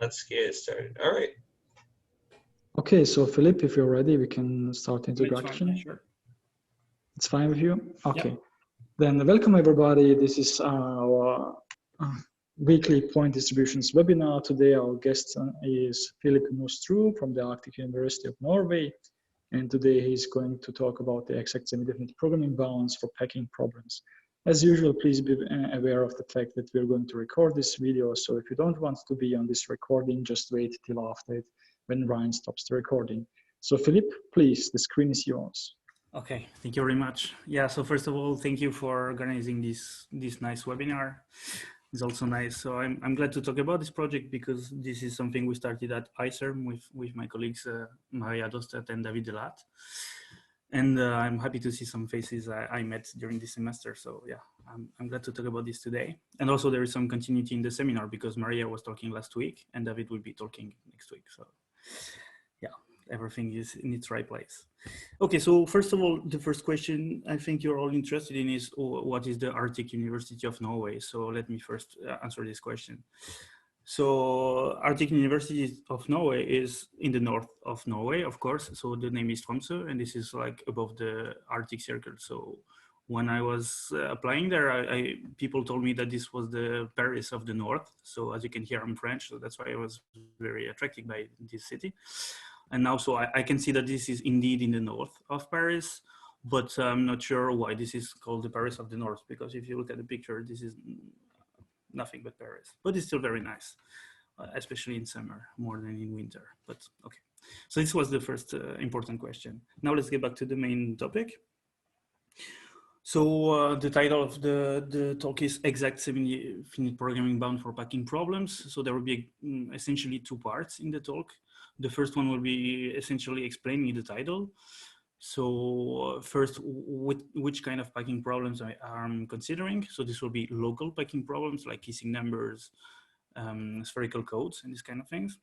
Let's get started. All right. Okay, so Philippe, if you're ready, we can start introduction. Fine, sure. It's fine with you? Okay. Yep. Then welcome everybody. This is our weekly point distributions webinar. Today our guest is Philippe Moustrou from the Arctic University of Norway. And today he's going to talk about the exact semi-definite programming bounds for packing problems. As usual, please be aware of the fact that we're going to record this video. So if you don't want to be on this recording, just wait till after it when Ryan stops the recording. So Philippe, please, the screen is yours. Okay, thank you very much. Yeah, so first of all, thank you for organizing this nice webinar. It's also nice. So I'm glad to talk about this project because this is something we started at ICERM with my colleagues Maria Dostat and David Delat. And I'm happy to see some faces I met during this semester. So yeah, I'm glad to talk about this today. And also there is some continuity in the seminar because Maria was talking last week and David will be talking next week. So yeah, everything is in its right place. Okay, so first of all, the first question I think you're all interested in is what is the Arctic University of Norway? So let me first answer this question. So Arctic University of Norway is in the north of Norway, of course. So the name is Tromsø, and this is like above the Arctic Circle. So when I was applying there, people told me that this was the Paris of the north. So as you can hear, I'm French, so that's why I was very attracted by this city. And now, so I can see that this is indeed in the north of Paris, but I'm not sure why this is called the Paris of the North, because if you look at the picture, this is nothing but Paris, but it's still very nice, especially in summer, more than in winter, but okay. So this was the first important question. Now let's get back to the main topic. So the title of the talk is Exact Semi-Definite Programming Bound for Packing Problems. So there will be essentially two parts in the talk. The first one will be essentially explaining the title. So first, which kind of packing problems I am considering. So this will be local packing problems like kissing numbers, spherical codes, and these kind of things.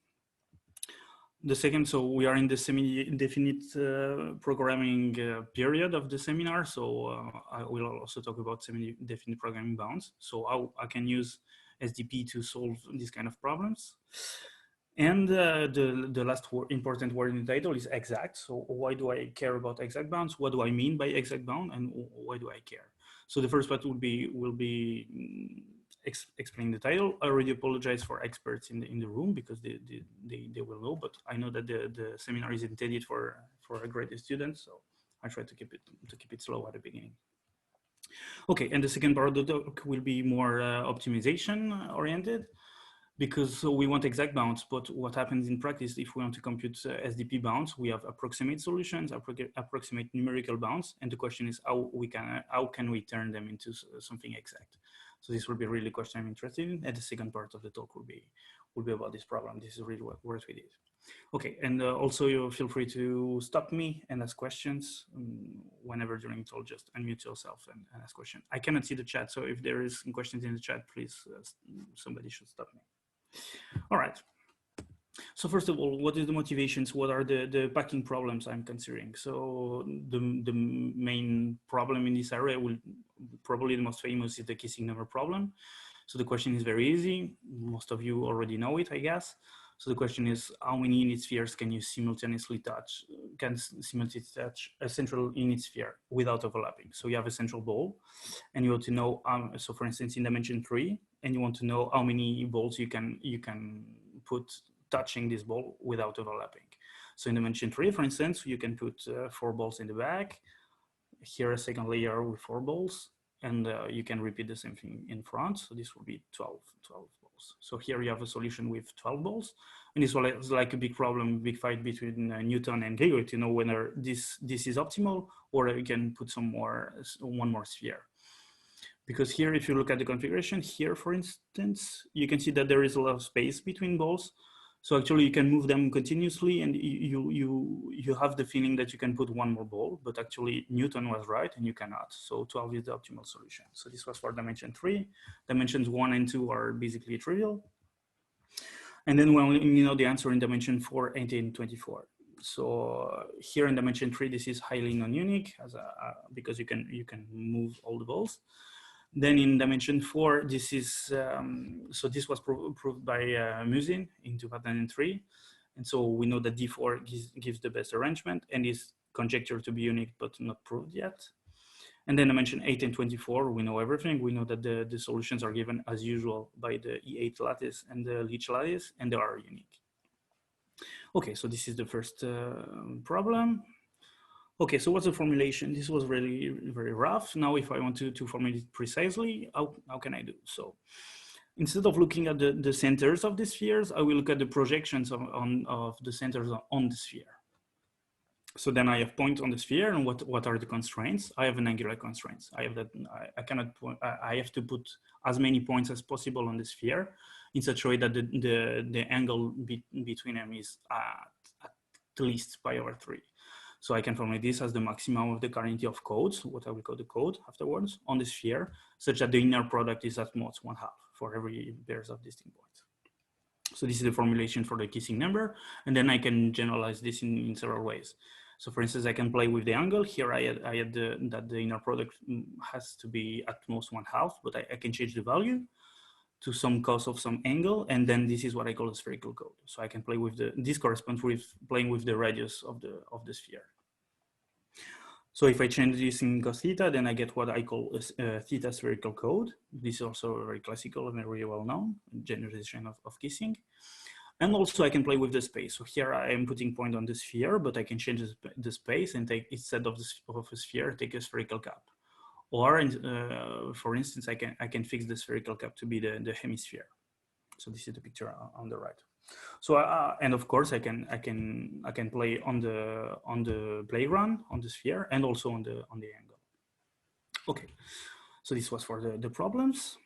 The second, so we are in the semi-definite programming period of the seminar. So I will also talk about semi-definite programming bounds. So how I can use SDP to solve these kind of problems. And the last important word in the title is exact. So why do I care about exact bounds? What do I mean by exact bound, and why do I care? So the first part will be explain the title. I already apologize for experts in the room because they will know, but I know that the seminar is intended for a grade student, so I try to keep it slow at the beginning. Okay, and the second part of the talk will be more optimization oriented, because we want exact bounds, but what happens in practice if we want to compute SDP bounds? We have approximate solutions, approximate numerical bounds, and the question is how can we turn them into something exact? So this will be really the question I'm interested in, and the second part of the talk will be about this problem. This is really what we did. Okay, and also you feel free to stop me and ask questions whenever during the talk. Just unmute yourself and ask questions. I cannot see the chat, so if there is questions in the chat, please somebody should stop me. All right. So first of all, what is the motivations? What are the packing problems I'm considering? So the main problem in this area will probably the most famous is the kissing number problem. So the question is very easy. Most of you already know it, I guess. So the question is, how many unit spheres can you simultaneously touch a central unit sphere without overlapping? So you have a central ball and you want to know, so for instance, in dimension 3, and you want to know how many balls you can put touching this ball without overlapping. So in dimension 3, for instance, you can put 4 balls in the back, here a second layer with 4 balls, and you can repeat the same thing in front. So this will be 12 balls. So here you have a solution with 12 balls. And this was like a big problem, big fight between Newton and Gregory to know whether this is optimal or you can put one more sphere. Because here, if you look at the configuration here, for instance, you can see that there is a lot of space between balls. So actually you can move them continuously and you have the feeling that you can put one more ball, but actually Newton was right and you cannot. So 12 is the optimal solution. So this was for dimension 3. Dimensions 1 and 2 are basically trivial. And then when you know the answer in dimension 4, 18, 24. So here in dimension 3, this is highly non-unique because you can move all the balls. Then in dimension 4, this is, so this was proved by Musin in 2003. And so we know that D4 gives the best arrangement and is conjectured to be unique, but not proved yet. And then dimension 8 and 24, we know everything. We know that the solutions are given as usual by the E8 lattice and the Leach lattice, and they are unique. Okay, so this is the first problem. Okay, so what's the formulation? This was really very rough. Now, if I want to formulate it precisely, how can I do? So instead of looking at the centers of the spheres, I will look at the projections of the centers on the sphere. So then I have points on the sphere, and what are the constraints? I have an angular constraints. I have that I have to put as many points as possible on the sphere in such a way that the angle between them is at least pi/3. So I can formulate this as the maximum of the quantity of codes, what I will call the code afterwards, on the sphere, such that the inner product is at most 1/2 for every pairs of distinct points. So this is the formulation for the kissing number, and then I can generalize this in several ways. So for instance, I can play with the angle. Here I had that the inner product has to be at most 1/2, but I can change the value to some cos of some angle, and then this is what I call a spherical code. So I can play with this corresponds with playing with the radius of the sphere. So if I change this in cos theta, then I get what I call a theta spherical code. This is also very classical and very well known generalization of kissing. And also I can play with the space. So here I am putting point on the sphere, but I can change the space and take, instead of a sphere, take a spherical cap. Or for instance, I can fix the spherical cap to be the hemisphere. So this is the picture on the right. So and of course I can play on the playground, on the sphere, and also on the angle. Okay, so this was for the problems.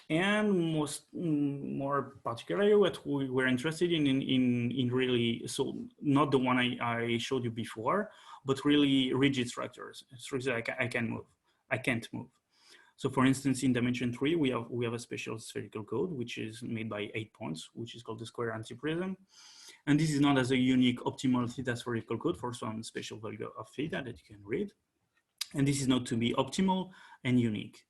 And more particularly, what we were interested in really, so not the one I showed you before, but really rigid structures I can't move. So for instance, in dimension 3, we have a special spherical code, which is made by 8 points, which is called the square antiprism. And this is not as a unique optimal theta spherical code for some special value of theta that you can read. And this is not to be optimal and unique.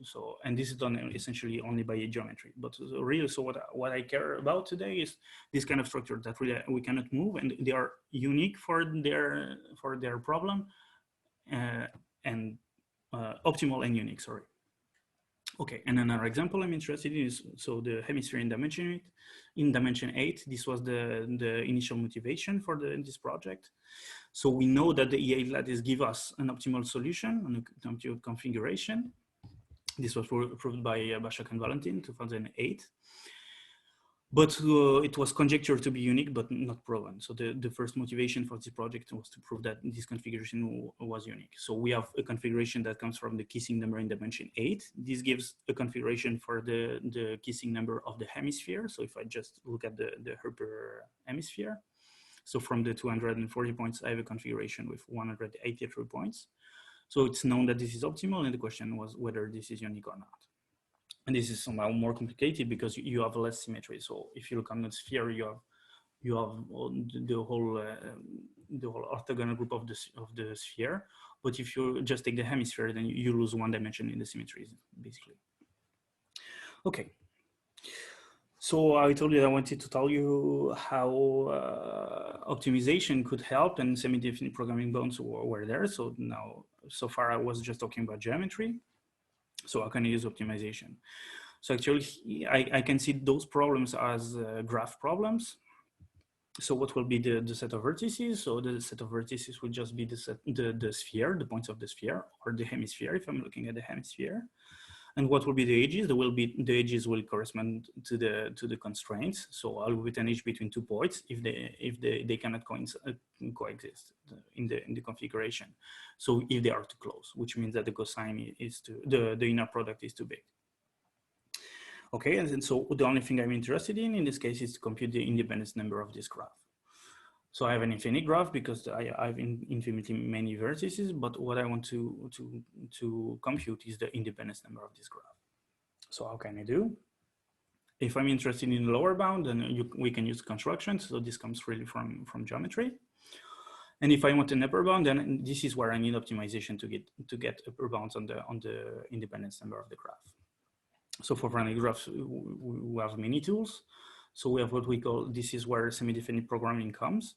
So, and this is done essentially only by geometry. But really, so what I care about today is this kind of structure that really we cannot move, and they are unique for their problem, and optimal and unique. Sorry. Okay, and another example I'm interested in is, so the hemisphere in dimension 8, this was the initial motivation for this project. So we know that the E8 lattice give us an optimal solution, an optimal configuration. This was proved by Bashak and Valentin in 2008. But it was conjectured to be unique, but not proven. So the first motivation for this project was to prove that this configuration was unique. So we have a configuration that comes from the kissing number in dimension 8. This gives a configuration for the kissing number of the hemisphere. So if I just look at the Herper hemisphere, so from the 240 points, I have a configuration with 183 points. So it's known that this is optimal, and the question was whether this is unique or not. And this is somehow more complicated because you have less symmetry. So if you look on the sphere, you have the whole orthogonal group of the sphere. But if you just take the hemisphere, then you lose one dimension in the symmetries, basically. Okay. So I told you that I wanted to tell you how optimization could help, and semi-definite programming bounds were there. So now, so far I was just talking about geometry. So how can I use optimization? So actually, I can see those problems as graph problems. So what will be the set of vertices? So the set of vertices will just be the sphere, the points of the sphere, or the hemisphere, if I'm looking at the hemisphere. And what will be the edges? The edges will correspond to the constraints. So I'll with an edge between 2 points if they cannot coexist in the configuration. So if they are too close, which means that the cosine is the inner product is too big. Okay, and then so the only thing I'm interested in this case is to compute the independence number of this graph. So I have an infinite graph because I have infinitely many vertices, but what I want to compute is the independence number of this graph. So how can I do? If I'm interested in the lower bound, then we can use construction. So this comes really from geometry. And if I want an upper bound, then this is where I need optimization to get upper bounds on the independence number of the graph. So for finite graphs, we have many tools. So we have what we call, this is where semi-definite programming comes.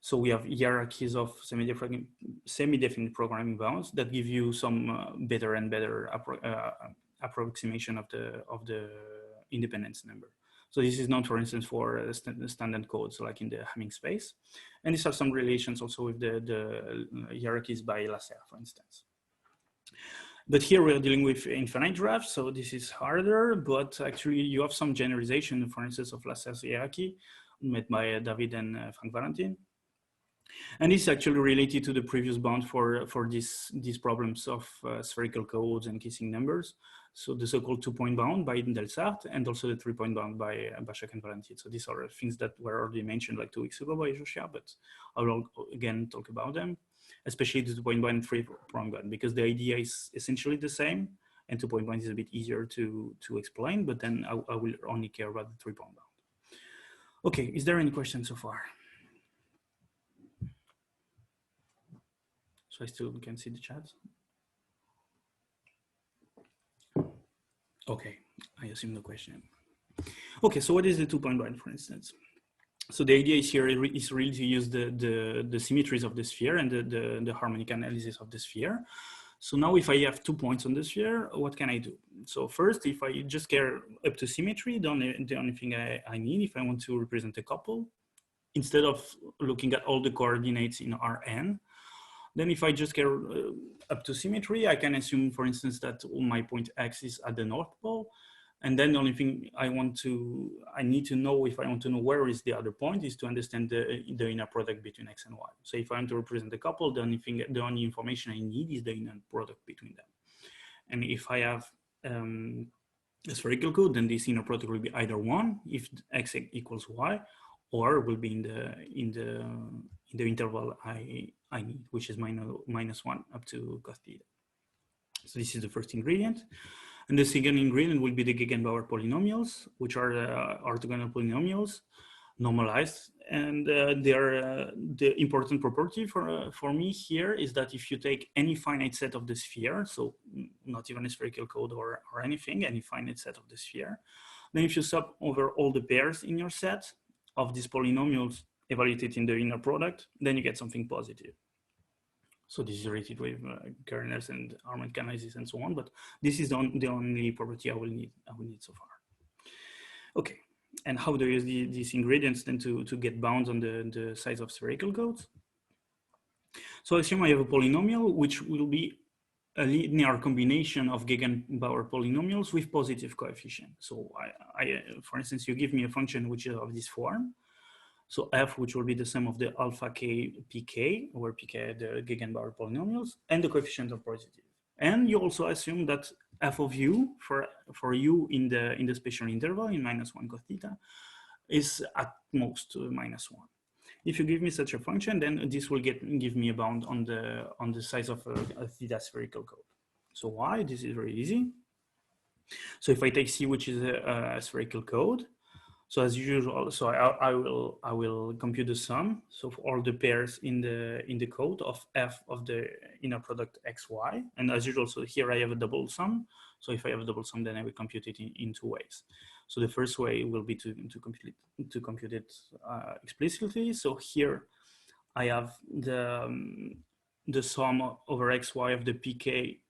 So we have hierarchies of semi-definite programming bounds that give you some better and better approximation of the independence number. So this is known, for instance, for standard codes like in the Hamming space. And these have some relations also with the hierarchies by Lasserre, for instance. But here we're dealing with infinite graphs, so this is harder, but actually you have some generalization, for instance, of Lasserre's hierarchy made by David and Frank Valentin. And this is actually related to the previous bound for these problems of spherical codes and kissing numbers. So the so-called 2-point bound by Delsart and also the 3-point bound by Bashak and Valentin. So these are things that were already mentioned like 2 weeks ago by Joshua, but I will again talk about them, especially the 2-point bound and 3-point bound, because the idea is essentially the same, and 2-point bound is a bit easier to explain, but then I will only care about the 3-point bound. Okay, is there any questions so far? So I still can see the chat. Okay, I assume no question. Okay, so what is the 2-point bound, for instance? So the idea is here is really to use the symmetries of the sphere and the harmonic analysis of the sphere. So now if I have 2 points on the sphere, what can I do? So first, if I just care up to symmetry, the only thing I need, if I want to represent a couple, instead of looking at all the coordinates in Rn, then if I just care up to symmetry, I can assume, for instance, that my point X is at the North Pole. And then the only thing I need to know, if I want to know where is the other point, is to understand the inner product between X and Y. So if I want to represent a couple, the only information I need is the inner product between them. And if I have a spherical code, then this inner product will be either 1 if X equals Y, or will be in the interval I need, which is -1 up to cos theta. So this is the first ingredient. And the second ingredient will be the Gegenbauer polynomials, which are orthogonal polynomials, normalized. And the important property for me here is that if you take any finite set of the sphere, so not even a spherical code or anything, any finite set of the sphere, then if you sum over all the pairs in your set of these polynomials evaluated in the inner product, then you get something positive. So this is related with kernels and harmonic analysis and so on, but this is the only property I will need so far. Okay, and how do you use these ingredients then to get bounds on the size of spherical codes? So assume I have a polynomial which will be a linear combination of Gegenbauer polynomials with positive coefficient. So for instance, you give me a function which is of this form. So f, which will be the sum of the alpha k pk, where pk are the Gegenbauer polynomials, and the coefficient of positive. And you also assume that f of u for u in the spatial interval in -1 cos theta is at most -1. If you give me such a function, then this will give me a bound on the size of a theta spherical code. So why? This is very easy. So if I take C, which is a spherical code, so as usual, so I will compute the sum. So for all the pairs in the code of f of the inner product xy, and as usual, so here I have a double sum. So if I have a double sum, then I will compute it in 2 ways. So the first way will be to compute it explicitly. So here I have the sum over xy of the pk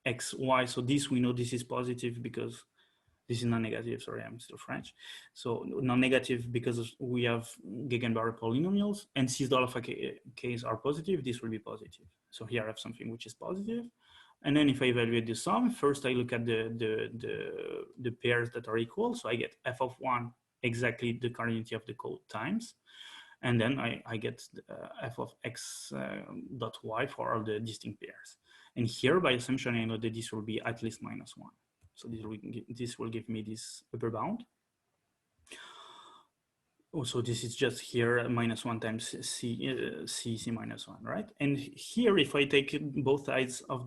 xy. So this we know this is positive because this is non-negative, sorry, I'm still French. So non-negative because we have Gegenbauer polynomials, and since the alpha k's are positive, this will be positive. So here I have something which is positive. And then if I evaluate the sum, first I look at the pairs that are equal. So I get f of 1 exactly the cardinality of the code times. And then I get f of x dot y for all the distinct pairs. And here, by assumption, I know that this will be at least -1. So this will give me this upper bound. Also, this is just here -1 times c -1, right? And here, if I take both sides of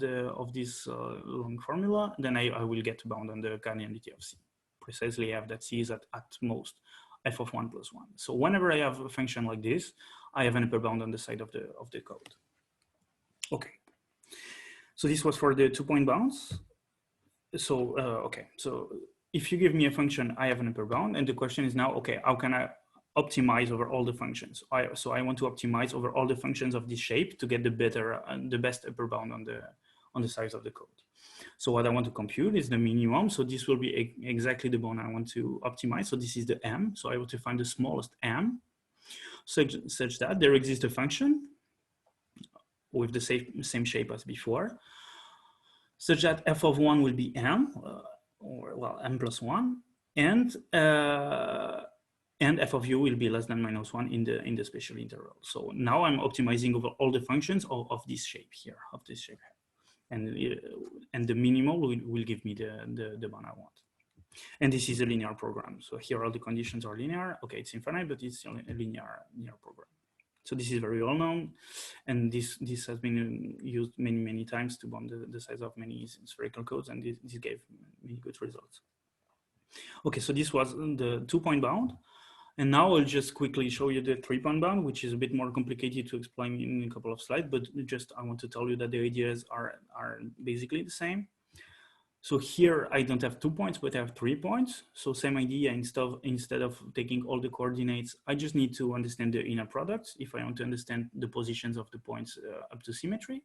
this long formula, then I will get bound on the cardinality of c. Precisely, I have that c is at most f of 1 plus 1. So whenever I have a function like this, I have an upper bound on the side of the code. Okay. So this was for the 2-point bounds. So, okay. So if you give me a function, I have an upper bound. And the question is now, okay, how can I optimize over all the functions? So I want to optimize over all the functions of this shape to get the best upper bound on the size of the code. So what I want to compute is the minimum. So this will be exactly the bound I want to optimize. So this is the m. So I want to find the smallest m such that there exists a function with the same shape as before, such that f of 1 will be m, or well, m plus 1, and f of u will be less than minus 1 in the spatial interval. So now I'm optimizing over all the functions of this shape here, and the minimal will give me the bound I want. And this is a linear program. So here all the conditions are linear. Okay, it's infinite, but it's a linear program. So this is very well known, and this has been used many times to bound the size of many spherical codes, and this gave many good results. Okay, so this was the 2-point bound, and now I'll just quickly show you the 3-point bound, which is a bit more complicated to explain in a couple of slides, but just I want to tell you that the ideas are basically the same. So here I don't have 2 points, but I have 3 points. So same idea, instead of taking all the coordinates, I just need to understand the inner products if I want to understand the positions of the points up to symmetry.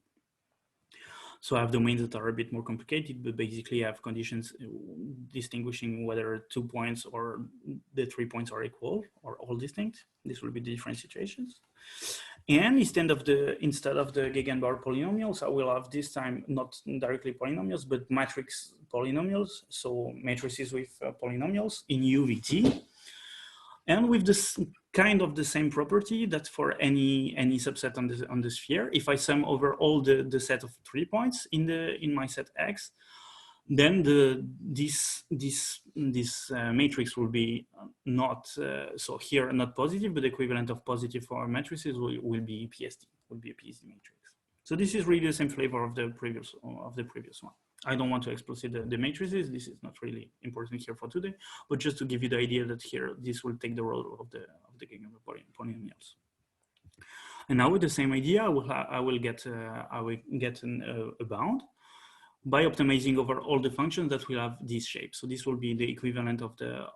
So I have domains that are a bit more complicated, but basically I have conditions distinguishing whether 2 points or the 3 points are equal or all distinct. This will be the different situations. And instead of the Gegenbauer polynomials, I will have this time not directly polynomials, but matrix polynomials. So matrices with polynomials in UVT. And with this kind of the same property that for any subset on the sphere, if I sum over all the set of 3 points in my set X, then this matrix will be not so here not positive, but the equivalent of positive for our matrices will be PSD, will be a PSD matrix. So this is really the same flavor of the previous one. I don't want to explicit the matrices. This is not really important here for today, but just to give you the idea that here this will take the role of the Gegenbauer polynomials. And now with the same idea, I will get a bound by optimizing over all the functions that will have this shape. So this will be the equivalent of the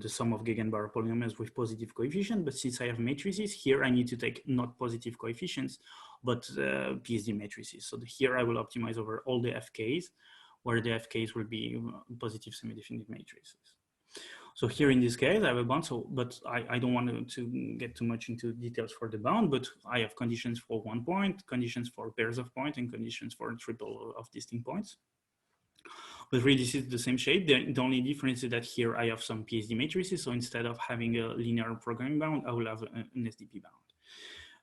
sum of Gegenbauer polynomials with positive coefficient. But since I have matrices here, I need to take not positive coefficients, but PSD matrices. So here I will optimize over all the FKs, where the FKs will be positive semi-definite matrices. So here in this case, I have a bound, but I don't want to get too much into details for the bound, but I have conditions for 1 point, conditions for pairs of points, and conditions for a triple of distinct points. But really, this is the same shape. The only difference is that here I have some PSD matrices. So instead of having a linear programming bound, I will have an SDP bound.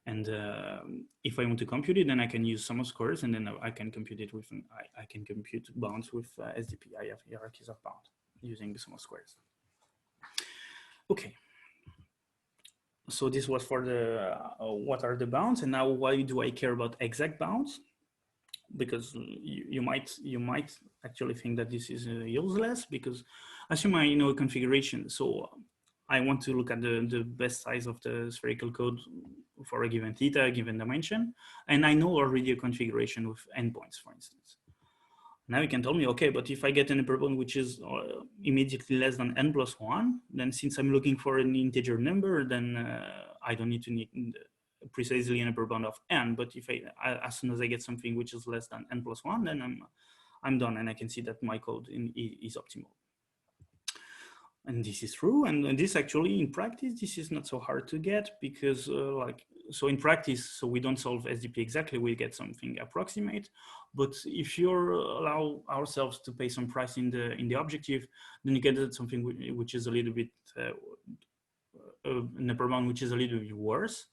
And if I want to compute it, then I can use sum of squares, and then I can compute it with I can compute bounds with SDP. I have hierarchies of bound using the sum of squares. Okay. So this was for the what are the bounds, and now why do I care about exact bounds? Because you might actually think that this is useless, because assume I know a configuration. So I want to look at the best size of the spherical code for a given theta, a given dimension, and I know already a configuration with endpoints, for instance. Now you can tell me, okay, but if I get an upper bound which is immediately less than n plus 1, then since I'm looking for an integer number, then I don't need to need precisely an upper bound of n. But if as soon as I get something which is less than n plus 1, then I'm done, and I can see that my code is optimal. And this is true, and this actually in practice, this is not so hard to get, because so in practice, so we don't solve SDP exactly, we get something approximate. But if you allow ourselves to pay some price in the objective, then you get something which is a little bit, an upper bound which is a little bit worse.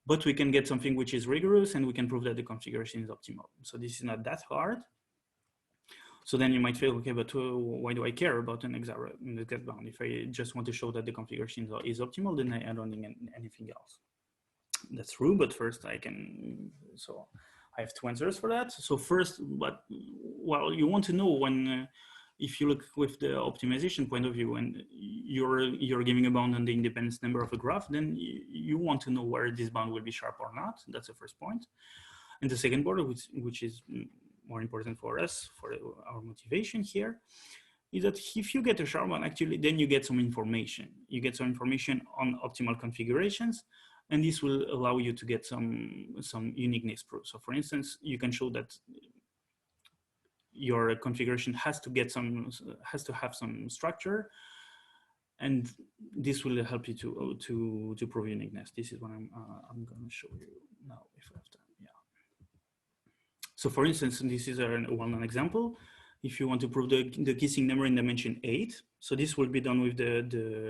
But we can get something which is rigorous, and we can prove that the configuration is optimal. So this is not that hard. So then you might feel, okay, but why do I care about an exact bound? If I just want to show that the configuration is optimal, then I don't need anything else. That's true, but first I have two answers for that. So first, well, you want to know when if you look with the optimization point of view and you're giving a bound on the independence number of a graph, then you want to know where this bound will be sharp or not. That's the first point. And the second part, which is more important for us, for our motivation here, is that if you get a sharp bound, actually, then you get some information. You get some information on optimal configurations, and this will allow you to get some uniqueness proof. So for instance, you can show that your configuration has to have some structure, and this will help you to prove uniqueness. This is what I'm going to show you now if I have time. Yeah. So for instance, this is a well-known example. If you want to prove the kissing number in dimension 8, so this will be done with the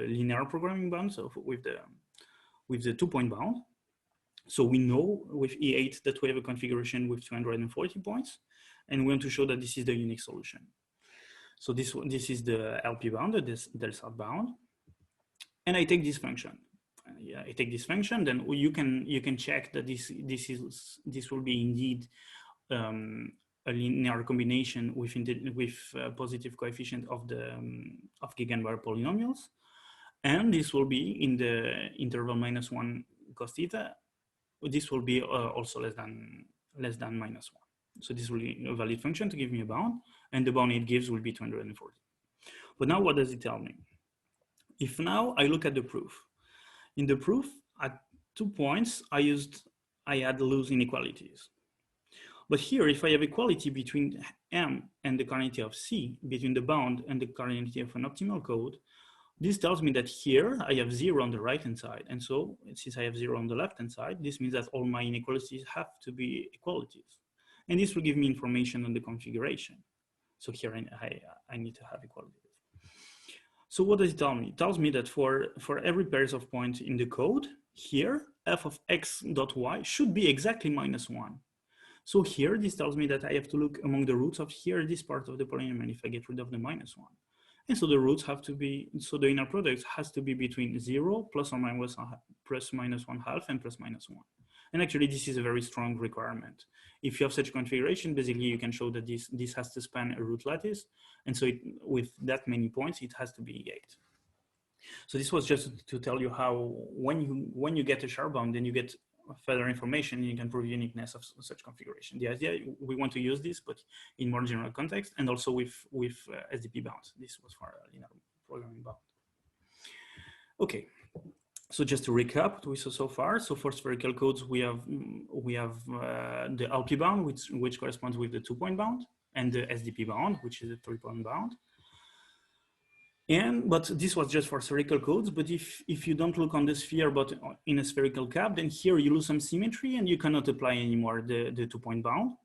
linear programming bound, so with the 2-point bound. So we know with E8 that we have a configuration with 240 points, and we want to show that this is the unique solution. So this is the LP bound, this del Sat bound, and I take this function. Yeah, I take this function, then you can check that this will be indeed a linear combination with positive coefficient of the Gegenwart polynomials, and this will be in the interval -1 cos theta. This will be also less than -1. So this will be a valid function to give me a bound, and the bound it gives will be 240. But now what does it tell me? If now I look at the proof, in the proof at 2 points I had loose inequalities. But here, if I have equality between M and the cardinality of C, between the bound and the cardinality of an optimal code, this tells me that here I have 0 on the right-hand side. And so since I have 0 on the left-hand side, this means that all my inequalities have to be equalities. And this will give me information on the configuration. So here I need to have equalities. So what does it tell me? It tells me that for every pairs of points in the code, here, f of x dot y should be exactly -1. So here, this tells me that I have to look among the roots of here, this part of the polynomial, if I get rid of the -1. And so the roots have to be, so the inner product has to be between 0 plus or minus +1/2 and +1. And actually, this is a very strong requirement. If you have such configuration, basically you can show that this has to span a root lattice. And so with that many points, it has to be 8. So this was just to tell you how when you get a sharp bound, then you get further information, and you can prove uniqueness of such configuration. The idea, we want to use this, but in more general context, and also with SDP bounds. This was for linear programming bound. Okay, so just to recap what we saw so far. So for spherical codes, we have the LP bound, which corresponds with the 2-point bound, and the SDP bound, which is a 3-point bound. But this was just for spherical codes. But if you don't look on the sphere, but in a spherical cap, then here you lose some symmetry and you cannot apply anymore the 2-point bound.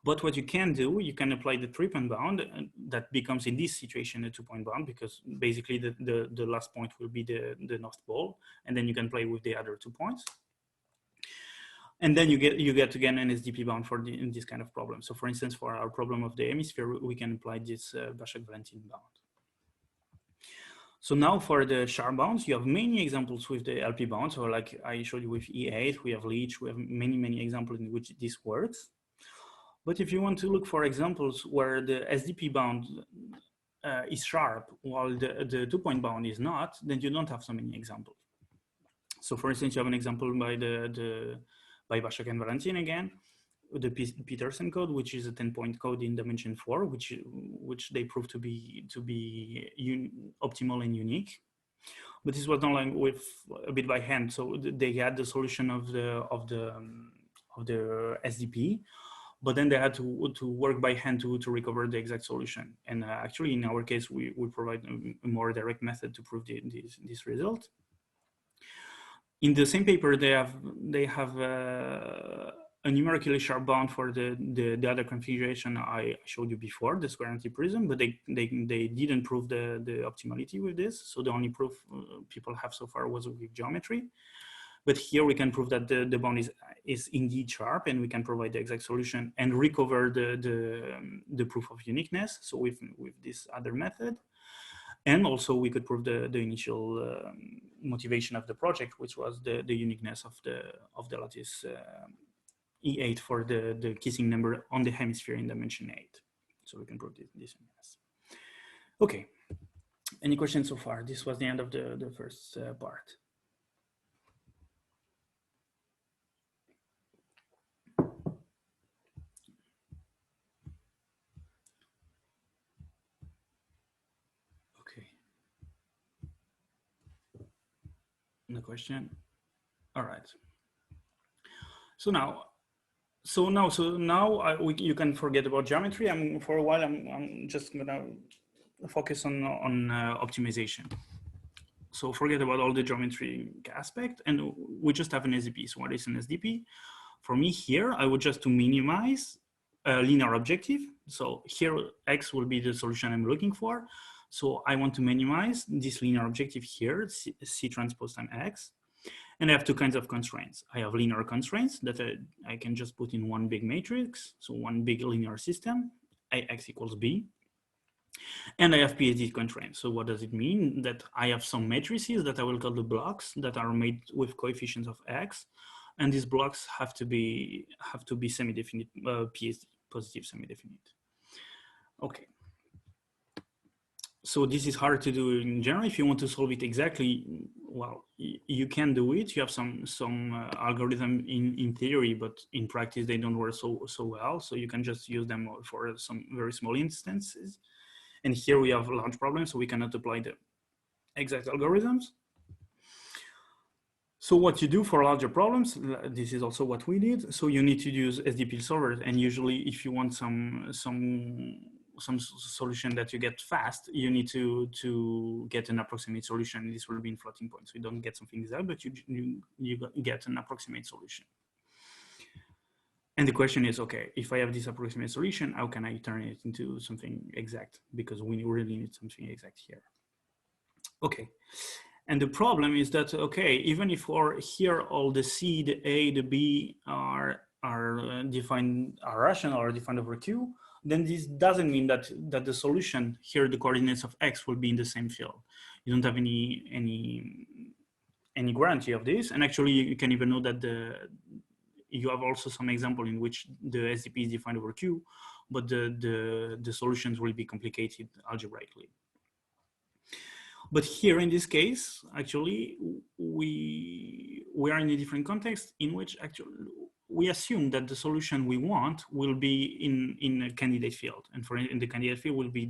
But what you can do, you can apply the 3-point bound, and that becomes in this situation a 2-point bound, because basically the last point will be the North Pole, and then you can play with the other 2 points. And then you get again an SDP bound for in this kind of problem. So for instance, for our problem of the hemisphere, we can apply this Bashak-Valentin bound. So now for the sharp bounds, you have many examples with the LP bound. So like I showed you with E8, we have Leech, we have many examples in which this works. But if you want to look for examples where the SDP bound is sharp while the 2-point bound is not, then you don't have so many examples. So for instance, you have an example by Bashak and Valentin again, the Peterson code, which is a 10-point code in dimension 4, which they prove to be optimal and unique. But this was done like with a bit by hand. So they had the solution of the SDP, but then they had to work by hand to recover the exact solution. And actually, in our case, we provide a more direct method to prove this result. In the same paper, they have a numerically sharp bound for the other configuration I showed you before, the square anti-prism, but they didn't prove the optimality with this. So the only proof people have so far was with geometry. But here we can prove that the bound is indeed sharp, and we can provide the exact solution and recover the proof of uniqueness. So with this other method. And also we could prove the initial motivation of the project, which was the uniqueness of the lattice E8 for the kissing number on the hemisphere in dimension 8. So we can prove this. Okay, any questions so far? This was the end of the first part. Okay. No question. All right. So now you can forget about geometry. For a while I'm just gonna focus on optimization. So forget about all the geometry aspect, and we just have an SDP. So what is an SDP? For me here, I would just to minimize a linear objective. So here X will be the solution I'm looking for. So I want to minimize this linear objective here, C transpose time X. And I have two kinds of constraints. I have linear constraints that I can just put in one big matrix, so one big linear system, AX equals B. And I have PSD constraints. So what does it mean? That I have some matrices that I will call the blocks that are made with coefficients of X. And these blocks have to be semi-definite, PSD, positive semi-definite. Okay. So this is hard to do in general. If you want to solve it exactly, well, you can do it. You have some algorithm in theory, but in practice they don't work so well. So you can just use them for some very small instances. And here we have large problems, so we cannot apply the exact algorithms. So what you do for larger problems, this is also what we did. So you need to use SDP solvers, and usually if you want some solution that you get fast, you need to get an approximate solution. This will be in floating point, so you don't get something exact, but you get an approximate solution. And the question is, okay, if I have this approximate solution, how can I turn it into something exact? Because we really need something exact here. Okay, and the problem is that, okay, even if here all the C, the A, the B are defined, are rational or defined over Q, then this doesn't mean that the solution here, the coordinates of X will be in the same field. You don't have any guarantee of this. And actually you can even know that you have also some example in which the SDP is defined over Q, but the solutions will be complicated algebraically. But here in this case, actually, we are in a different context in which actually we assume that the solution we want will be in a candidate field, and in the candidate field will be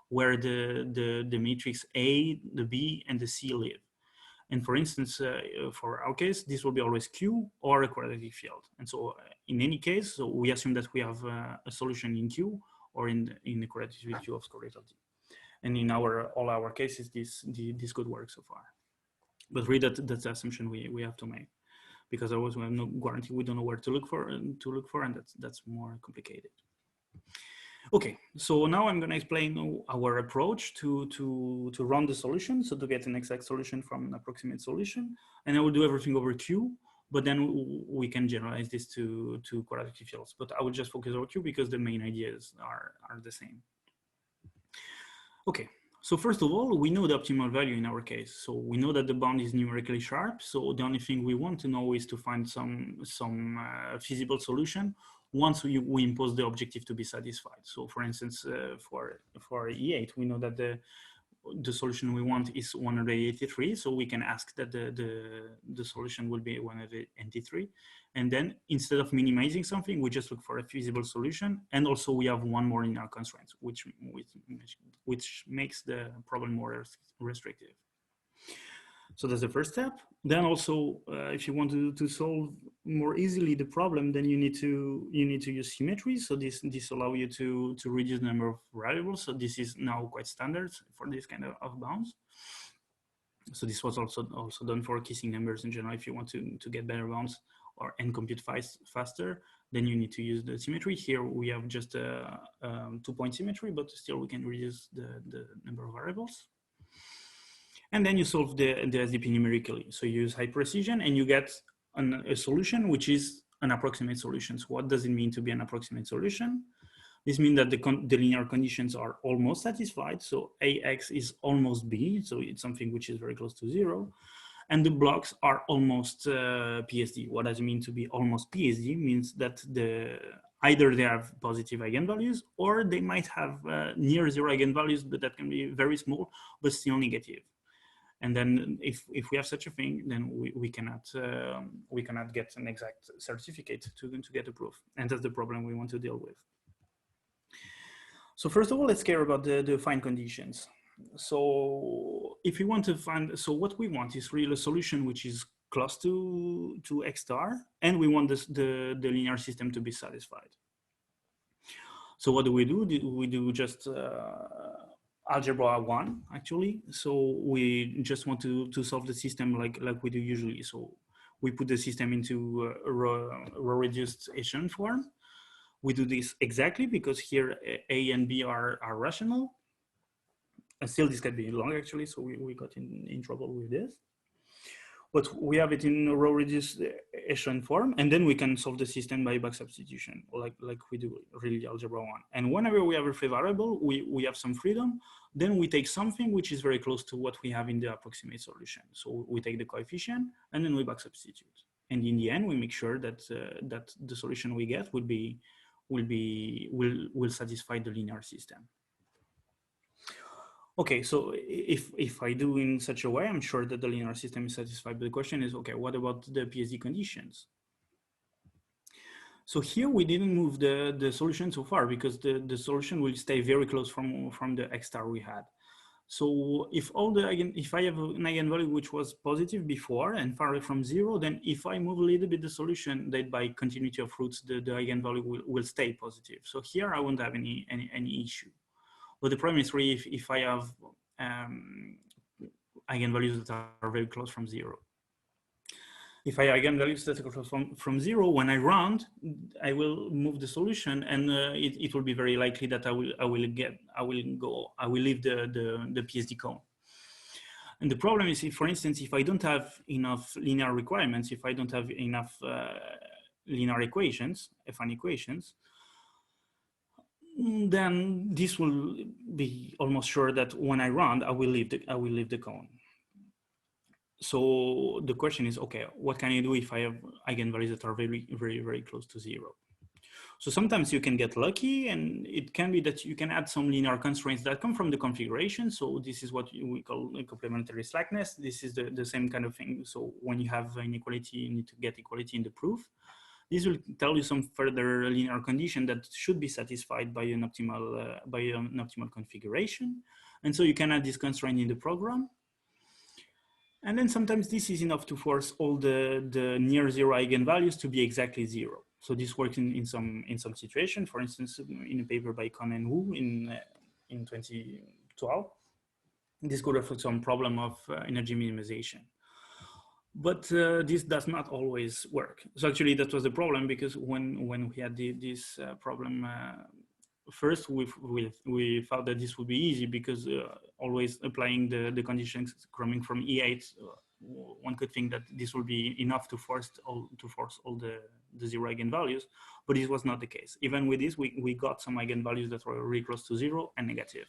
where the matrix A, the B, and the C live. And for instance, for our case, this will be always Q or a quadratic field. And so in any case, so we assume that we have a solution in Q or in the quadratic field Q of square root of D. And in all our cases, this could work so far. But really, that's the assumption we have to make, because otherwise we have no guarantee. We don't know where to look for, and that's more complicated. Okay, so now I'm going to explain our approach to run the solution, so to get an exact solution from an approximate solution, and I will do everything over Q. But then we can generalize this to quadratic fields. But I will just focus over Q because the main ideas are the same. Okay, so first of all, we know the optimal value in our case. So we know that the bound is numerically sharp. So the only thing we want to know is to find some feasible solution once we impose the objective to be satisfied. So for instance, for E8, we know that the solution we want is 183. So we can ask that the solution will be 183. And then instead of minimizing something, we just look for a feasible solution. And also we have one more linear constraint, which makes the problem more restrictive. So that's the first step. Then also, if you want to solve more easily the problem, then you need to use symmetry. So this allows you to reduce the number of variables. So this is now quite standard for this kind of bounds. So this was also done for kissing numbers in general. If you want to get better bounds and compute faster, then you need to use the symmetry. Here we have just a 2-point symmetry, but still we can reduce the number of variables. And then you solve the SDP numerically. So you use high precision and you get a solution which is an approximate solution. So what does it mean to be an approximate solution? This means that the linear conditions are almost satisfied. So AX is almost B, so it's something which is very close to 0. And the blocks are almost PSD. What does it mean to be almost PSD? Means that either they have positive eigenvalues or they might have near zero eigenvalues, but that can be very small, but still negative. And then if we have such a thing, then we cannot get an exact certificate to get a proof. And that's the problem we want to deal with. So first of all, let's care about the find conditions. So if you want to find, so what we want is really a solution which is close to X star, and we want the linear system to be satisfied. So what do? We do just algebra 1 actually. So we just want to solve the system like we do usually. So we put the system into row reduced echelon form. We do this exactly because here A and B are rational. And still this can be long actually, so we got in trouble with this. But we have it in row reduced echelon form, and then we can solve the system by back substitution, like we do really algebra 1. And whenever we have a free variable, we have some freedom, then we take something which is very close to what we have in the approximate solution. So we take the coefficient and then we back substitute. And in the end, we make sure that that the solution we get will satisfy the linear system. Okay, so if I do in such a way, I'm sure that the linear system is satisfied. But the question is, okay, what about the PSD conditions? So here we didn't move the solution so far because the solution will stay very close from the X star we had. So if I have an eigenvalue which was positive before and far away from zero, then if I move a little bit the solution, that by continuity of roots, the eigenvalue will stay positive. So here I won't have any issue. But the problem is really if I have eigenvalues that are very close from zero. If I have eigenvalues that are close from zero, when I round, I will move the solution, and it will be very likely that I will leave the PSD cone. And the problem is, for instance, if I don't have enough linear requirements, if I don't have enough linear equations, affine equations, then this will be almost sure that when I round, I will leave the cone. So the question is, okay, what can I do if I have eigenvalues that are very, very, very close to zero? So sometimes you can get lucky, and it can be that you can add some linear constraints that come from the configuration. So this is what we call complementary slackness. This is the same kind of thing. So when you have inequality, you need to get equality in the proof. This will tell you some further linear condition that should be satisfied by an optimal configuration. And so you can add this constraint in the program. And then sometimes this is enough to force all the near zero eigenvalues to be exactly zero. So this works in some situation. For instance, in a paper by Con and Wu in 2012, this could reflect some problem of energy minimization. But this does not always work. So actually that was the problem, because when we had this problem, first we thought that this would be easy, because always applying the conditions coming from E8, one could think that this will be enough to force all the zero eigenvalues, but this was not the case. Even with this, we got some eigenvalues that were really close to zero and negative.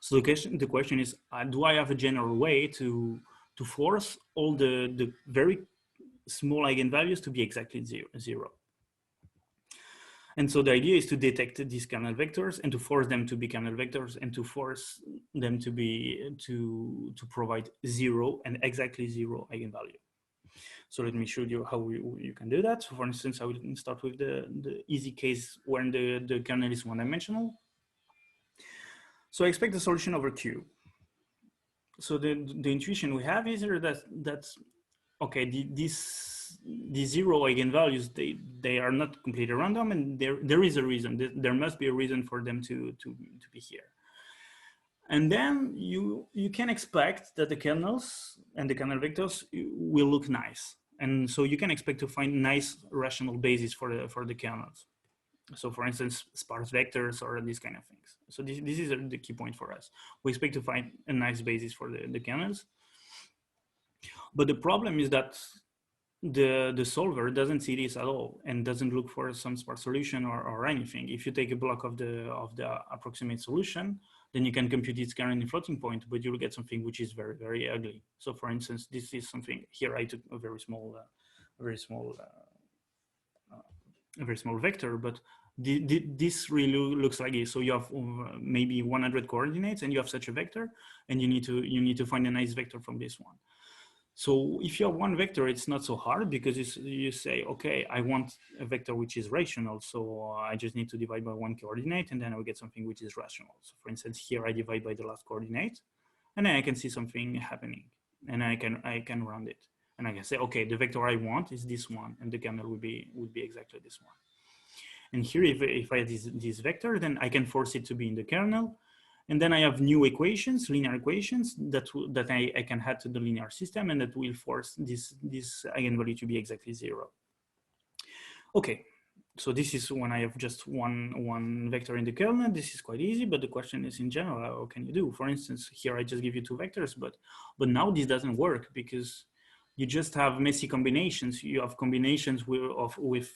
So the question is, do I have a general way to force all the very small eigenvalues to be exactly zero? And so the idea is to detect these kernel vectors and to force them to be kernel vectors, and to force them to provide zero and exactly zero eigenvalue. So let me show you how you can do that. So for instance, I will start with the easy case when the kernel is one-dimensional. So I expect the solution over Q. So the intuition we have is that okay, these zero eigenvalues, they are not completely random, and there is a reason. There must be a reason for them to be here. And then you can expect that the kernels and the kernel vectors will look nice, and so you can expect to find nice rational basis for the kernels. So for instance, sparse vectors or these kind of things. So this is the key point for us. We expect to find a nice basis for the kernels. But the problem is that the solver doesn't see this at all and doesn't look for some sparse solution or anything. If you take a block of the approximate solution, then you can compute its kernel in floating point, but you'll get something which is very, very ugly. So for instance, this is something here. I took a very small vector, but this really looks like this. So you have maybe 100 coordinates, and you have such a vector, and you need to find a nice vector from this one. So if you have one vector, it's not so hard, because you say, okay, I want a vector which is rational, so I just need to divide by one coordinate, and then I will get something which is rational. So for instance, here I divide by the last coordinate, and then I can see something happening, and I can round it, and I can say, okay, the vector I want is this one, and the kernel would be exactly this one. And here, if I have this vector, then I can force it to be in the kernel. And then I have new equations, linear equations that I can add to the linear system, and that will force this eigenvalue to be exactly 0. Okay, so this is when I have just one vector in the kernel. This is quite easy, but the question is, in general, how can you do? For instance, here I just give you 2 vectors, but now this doesn't work, because you just have messy combinations. You have combinations with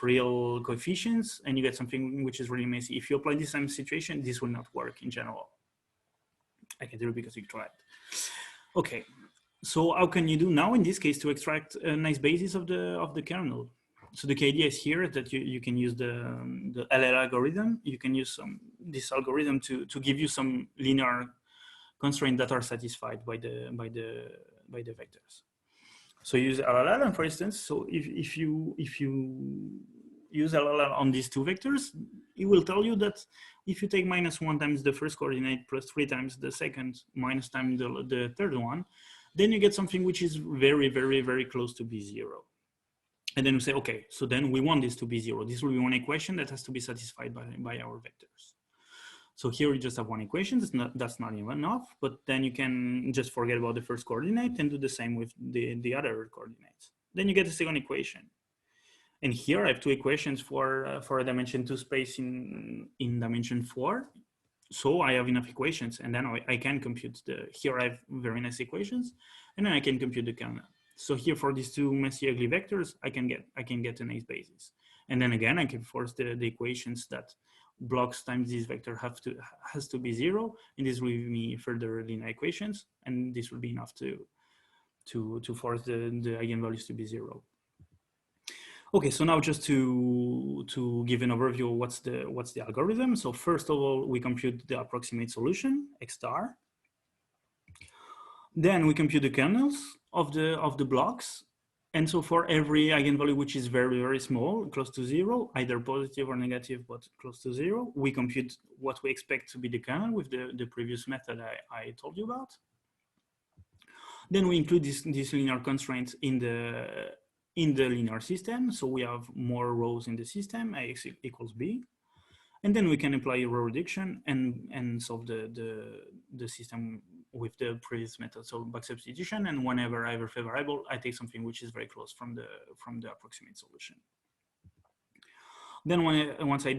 real coefficients, and you get something which is really messy. If you apply this same situation, this will not work in general. I can do it because you tried. Okay, so how can you do now in this case to extract a nice basis of the kernel? So the idea is here that you can use the LL algorithm. You can use this algorithm to give you some linear constraints that are satisfied by the vectors. So you use LLL, and for instance, so if you use LLL on these 2 vectors, it will tell you that if you take -1 times the first coordinate plus 3 times the second minus times the third one, then you get something which is very, very, very close to B0. And then you say, okay, so then we want this to be 0. This will be one equation that has to be satisfied by our vectors. So here you just have one equation. That's not even enough, but then you can just forget about the first coordinate and do the same with the other coordinates. Then you get the second equation. And here I have 2 equations for a dimension 2 space in dimension 4. So I have enough equations, and then I can compute here I have very nice equations, and then I can compute the kernel. So here for these 2 messy ugly vectors, I can get a nice basis. And then again, I can force the equations that blocks times this vector has to be 0, and this will give me further linear equations, and this will be enough to force the eigenvalues to be 0. Okay, so now just to give an overview of what's the algorithm. So first of all, we compute the approximate solution, X star. Then we compute the kernels of the blocks. And so for every eigenvalue which is very, very small, close to 0, either positive or negative, but close to 0, we compute what we expect to be the kernel with the previous method I told you about. Then we include these linear constraints in the linear system. So we have more rows in the system, Ax equals B. And then we can apply row reduction and solve the system with the previous method. So back substitution, and whenever I have a variable, I take something which is very close from the approximate solution. Then once I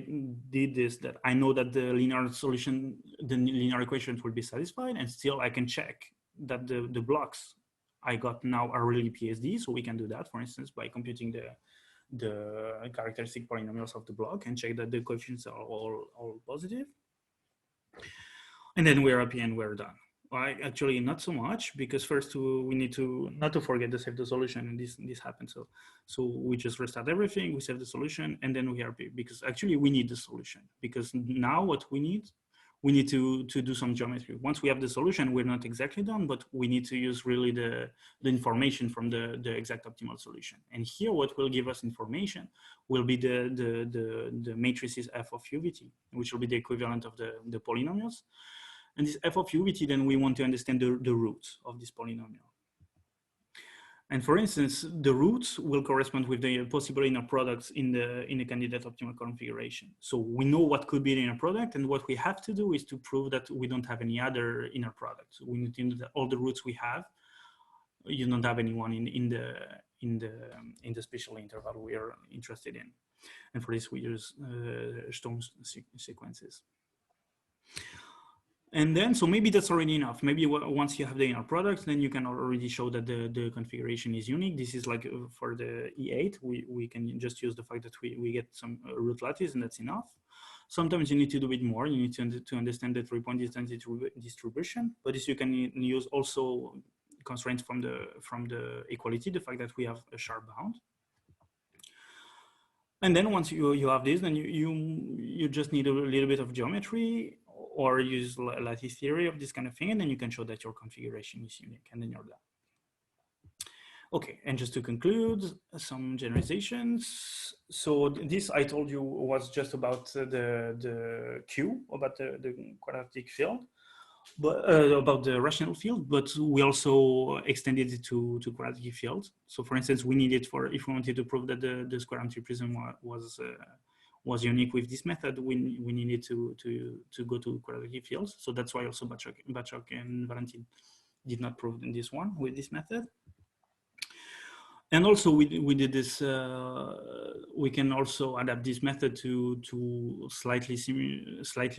did this, that I know that the linear solution, the linear equations will be satisfied, and still I can check that the blocks I got now are really PSD. So we can do that, for instance, by computing the characteristic polynomials of the block and check that the coefficients are all positive. And then we're happy and we're done. Well, actually, not so much, because first we need to not to forget to save the solution, and this happens. So we just restart everything, we save the solution, and then we are happy, because actually we need the solution, because now what we need to do some geometry. Once we have the solution, we're not exactly done, but we need to use really the information from the exact optimal solution. And here, what will give us information will be the matrices f of UVT, which will be the equivalent of the polynomials. And this f of UVT, then we want to understand the roots of this polynomial. And for instance, the roots will correspond with the possible inner products in the candidate optimal configuration. So we know what could be the inner product, and what we have to do is to prove that we don't have any other inner products. So we need to know that all the roots we have, you don't have anyone in the spatial interval we are interested in. And for this, we use Storm sequences. And then, so maybe that's already enough. Maybe once you have the inner product, then you can already show that the configuration is unique. This is like for the E8, we can just use the fact that we get some root lattice, and that's enough. Sometimes you need to do a bit more. You need to understand the 3-point distance distribution, but this you can use also constraints from the equality, the fact that we have a sharp bound. And then once you have this, then you just need a little bit of geometry or use lattice theory of this kind of thing, and then you can show that your configuration is unique, and then you're done. Okay, and just to conclude, some generalizations. So this I told you was just about the Q, about the quadratic field, but about the rational field, but we also extended it to quadratic fields. So for instance, we needed for, if we wanted to prove that the square empty prism was unique with this method, we needed to go to quadratic fields. So that's why also Bachok and Valentin did not prove this one with this method. And also we did this, we can also adapt this method to slightly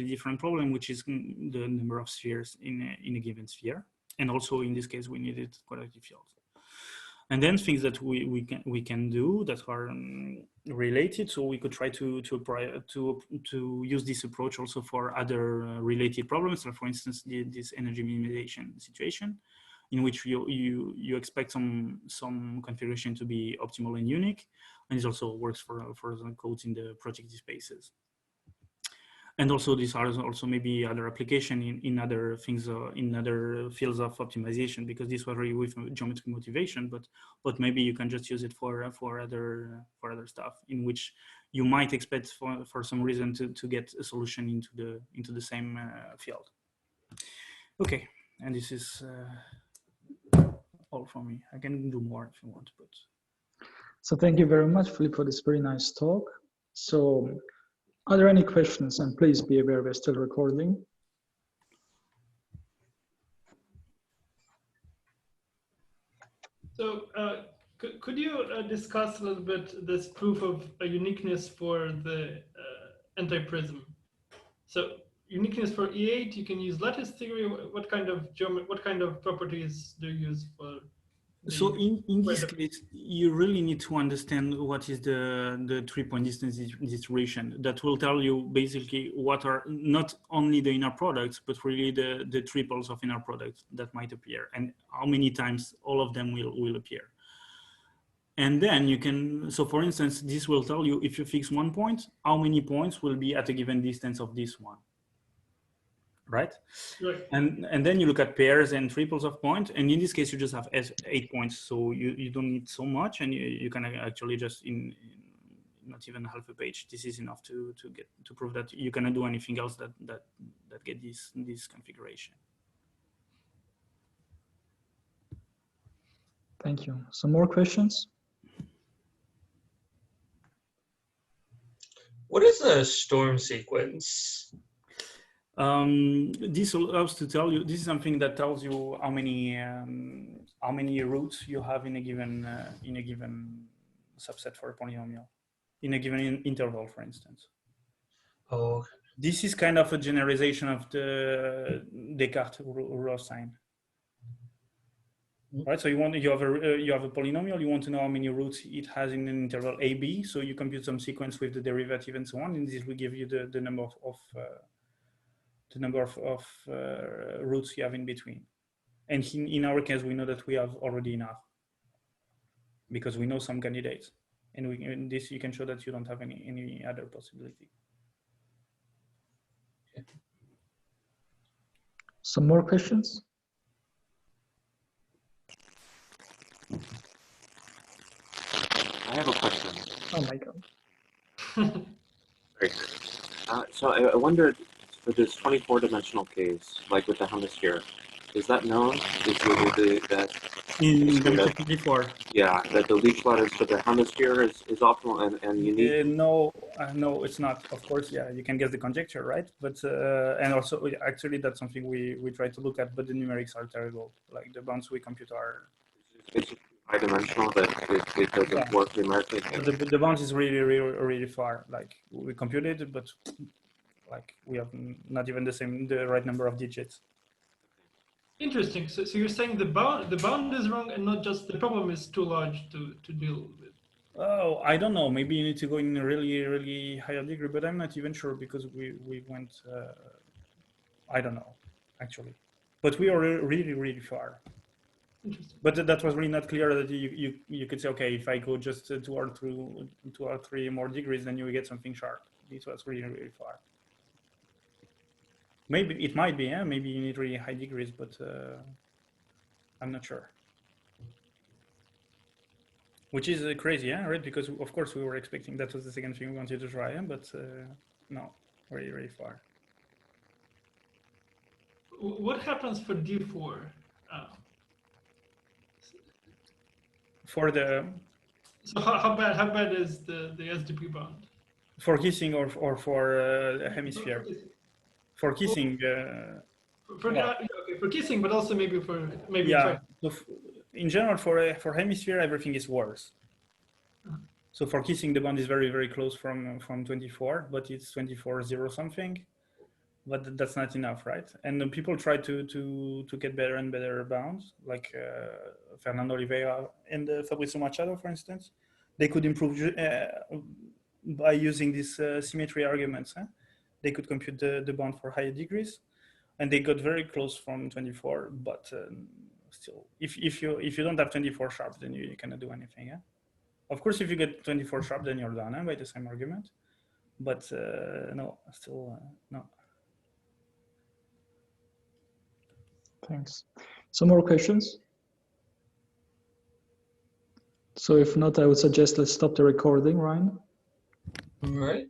different problem, which is the number of spheres in a given sphere. And also in this case, we needed quadratic fields. And then things that we can do that are related. So we could try to use this approach also for other related problems. So for instance, this energy minimization situation, in which you expect some configuration to be optimal and unique, and it also works for the codes in the project spaces. And also these are also maybe other application in other things, in other fields of optimization, because this was really with geometric motivation, but maybe you can just use it for other stuff in which you might expect for some reason to get a solution into the same field. Okay, and this is all from me. I can do more if you want, but. So thank you very much, Philippe, for this very nice talk. So are there any questions? And please be aware we're still recording. So could you discuss a little bit this proof of a uniqueness for the anti-prism? So uniqueness for E8, you can use lattice theory. What kind of properties do you use for? So in this case, you really need to understand what is the 3-point distance distribution. That will tell you basically what are not only the inner products, but really the triples of inner products that might appear, and how many times all of them will appear. And then you can, so for instance, this will tell you if you fix 1 point, how many points will be at a given distance of this one. Right? Right. And then you look at pairs and triples of points, and in this case you just have 8 points, so you don't need so much, and you can actually just in not even half a page, this is enough to prove that you cannot do anything else that get this configuration. Thank you. Some more questions? What is a storm sequence? This allows to tell you, this is something that tells you how many roots you have in a given subset for a polynomial, in a given interval, for instance. Oh, this is kind of a generalization of the Descartes raw sign, right? So you have a polynomial, you want to know how many roots it has in an interval a b, so you compute some sequence with the derivative and so on, and this will give you the number of roots you have in between. And in our case, we know that we have already enough because we know some candidates, and in this you can show that you don't have any other possibility. Some more questions? I have a question. Oh my God. Very good. So I wondered, for this 24-dimensional case, like with the hemisphere, is that known? Is that in the method 54? Yeah, that the leech lattice for the hemisphere is optimal and unique? No, it's not. Of course, yeah, you can guess the conjecture, right? But and also, actually, that's something we try to look at, but the numerics are terrible. Like the bounds we compute are. It's high-dimensional that it doesn't work numerically. The bounds is really far. Like we computed it, but like we have not even the right number of digits. Interesting. So you're saying the bound is wrong, and not just the problem is too large to deal with. Oh, I don't know. Maybe you need to go in a really higher degree, but I'm not even sure because we went. I don't know, actually, but we are really far. Interesting. But that was really not clear that you could say, okay, if I go just 2 or 3 more degrees, then you will get something sharp. This was really, really far. Maybe it might be, yeah? Maybe you need really high degrees, but I'm not sure. Which is crazy, yeah, right? Because of course we were expecting that was the second thing we wanted to try, but no, very, very far. What happens for D4? For the So how bad is the SDP bond? for kissing or for a hemisphere? For kissing, for kissing, but also maybe yeah. So in general, for hemisphere, everything is worse. So for kissing, the bond is very, very close from 24, but it's 24.0 something. But that's not enough, right? And people try to get better and better bounds, like Fernando Oliveira and Fabrizio Machado, for instance. They could improve by using these symmetry arguments. Huh? They could compute the bond for higher degrees, and they got very close from 24. But still, if you don't have 24 sharp, then you cannot do anything. Yeah? Of course, if you get 24 sharp, then you're done by the same argument. But no, still no. Thanks. Some more questions? So if not, I would suggest let's stop the recording, Ryan. All right.